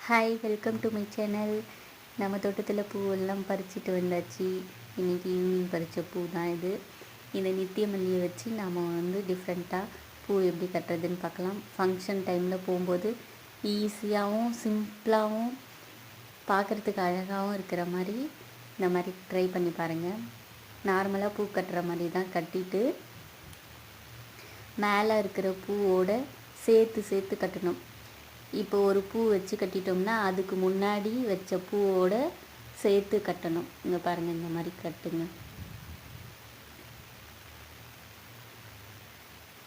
Hi, welcome to my channel. நம்ம தோட்டத்தில் பூவெல்லாம் பறிச்சுட்டு வந்தாச்சு. இன்றைக்கி ஈவினிங் பறித்த பூ தான் இது. இந்த நித்திய மல்லியை வச்சு நாம் டிஃப்ரெண்ட்டாக பூ எப்படி கட்டுறதுன்னு பார்க்கலாம். ஃபங்க்ஷன் டைமில் போகும்போது ஈஸியாகவும் சிம்பிளாகவும் பார்க்குறதுக்கு அழகாகவும் இருக்கிற மாதிரி இந்த மாதிரி ட்ரை பண்ணி பாருங்கள். நார்மலாக பூ கட்டுற மாதிரி தான் கட்டிட்டு மேலே இருக்கிற பூவோட சேர்த்து கட்டணும். இப்போ ஒரு பூ வச்சு கட்டிட்டோம்னா அதுக்கு முன்னாடி வச்ச பூவோட சேர்த்து கட்டணும். இங்கே பாருங்கள், இந்த மாதிரி கட்டுங்க.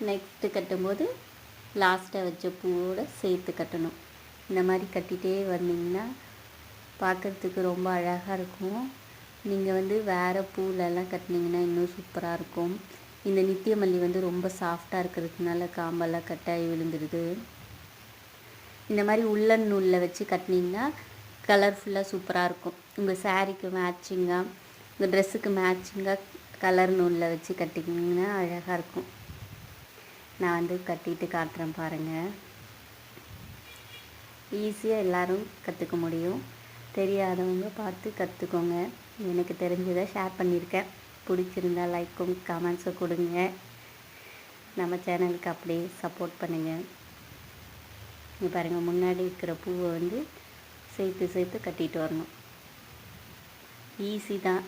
நெக்ஸ்ட்டு கட்டும்போது லாஸ்ட்டாக வச்ச பூவோட சேர்த்து கட்டணும். இந்த மாதிரி கட்டிகிட்டே வந்தீங்கன்னா பார்க்குறதுக்கு ரொம்ப அழகாக இருக்கும். நீங்கள் வேறு பூலெல்லாம் கட்டினீங்கன்னா இன்னும் சூப்பராக இருக்கும். இந்த நித்திய மல்லி ரொம்ப சாஃப்டாக இருக்கிறதுனால காம்பெல்லாம் கட்டாயி விழுந்துடுது. இந்த மாதிரி உள்ளன் நூலில் வச்சு கட்டினீங்கன்னா கலர்ஃபுல்லாக சூப்பராக இருக்கும். உங்கள் சாரீக்கு மேட்சிங்காக, உங்கள் ட்ரெஸ்ஸுக்கு மேட்சிங்காக கலர் நூலில் வச்சு கட்டிக்கிங்கன்னா அழகாக இருக்கும். நான் கட்டிட்டு காட்டுறேன் பாருங்கள். ஈஸியாக எல்லோரும் கற்றுக்க முடியும். தெரியாதவங்க பார்த்து கற்றுக்கோங்க. எனக்கு தெரிஞ்சதை ஷேர் பண்ணியிருக்கேன். பிடிச்சிருந்தால் லைக்கும் கமெண்ட்ஸும் கொடுங்க. நம்ம சேனலுக்கு அப்படியே சப்போர்ட் பண்ணுங்கள். இங்கே பாருங்கள், முன்னாடி இருக்கிற பூவை சேர்த்து கட்டிட்டு வரணும். ஈஸி தான்,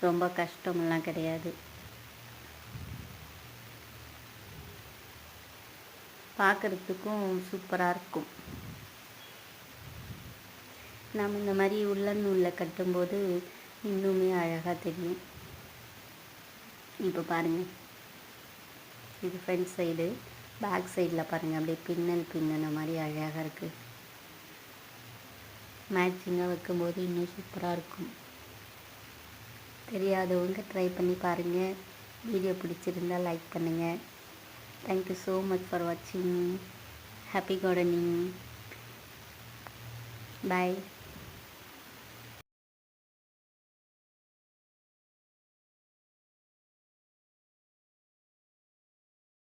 ரொம்ப கஷ்டமெல்லாம் கிடையாது. பார்க்குறதுக்கும் சூப்பராக இருக்கும். நாம் இந்த மாதிரி உள்ளன் நூலில் கட்டும்போது இன்னுமே அழகாக தெரியும். இப்போ பாருங்கள், இது ஃப்ரண்ட் சைடு. பேக் சைடில் பாருங்கள், அப்படியே பின்னன மாதிரி அழகாக இருக்குது. மேட்சிங்காக வைக்கும்போது இன்னும் சூப்பராக இருக்கும். தெரியாதவங்க ட்ரை பண்ணி பாருங்கள். வீடியோ பிடிச்சிருந்தால் லைக் பண்ணுங்கள். தேங்க்யூ ஸோ மச் ஃபார் வாட்சிங். Happy gardening. பாய்.